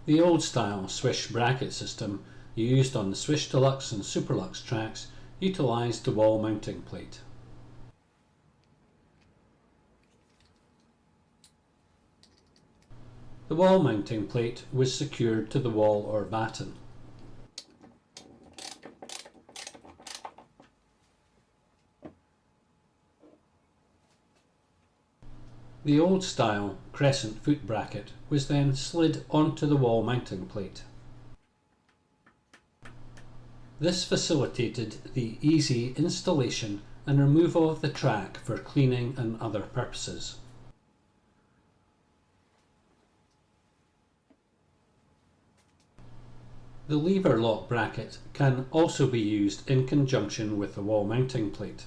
The old style Swish bracket system used on the Swish Deluxe and Superluxe tracks utilised the wall mounting plate. The wall mounting plate was secured to the wall or batten. The old style Crescent foot bracket was then slid onto the wall mounting plate. This facilitated the easy installation and removal of the track for cleaning and other purposes. The lever lock bracket can also be used in conjunction with the wall mounting plate.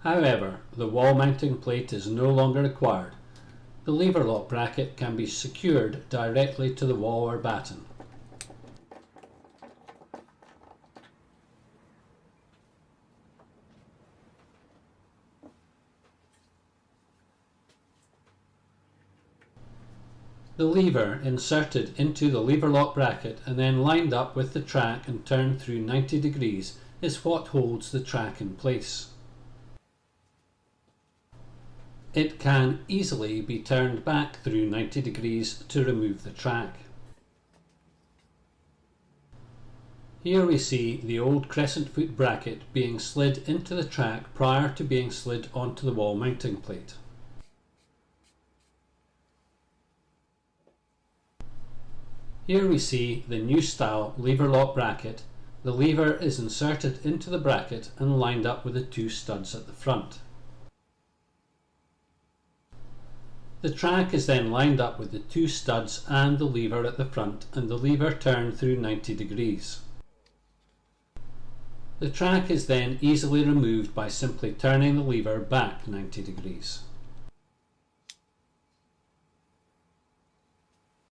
However, the wall mounting plate is no longer required. The lever lock bracket can be secured directly to the wall or batten. The lever inserted into the lever lock bracket and then lined up with the track and turned through 90 degrees is what holds the track in place. It can easily be turned back through 90 degrees to remove the track. Here we see the old crescent foot bracket being slid into the track prior to being slid onto the wall mounting plate. Here we see the new style lever lock bracket. The lever is inserted into the bracket and lined up with the two studs at the front. The track is then lined up with the two studs and the lever at the front, and the lever turned through 90 degrees. The track is then easily removed by simply turning the lever back 90 degrees.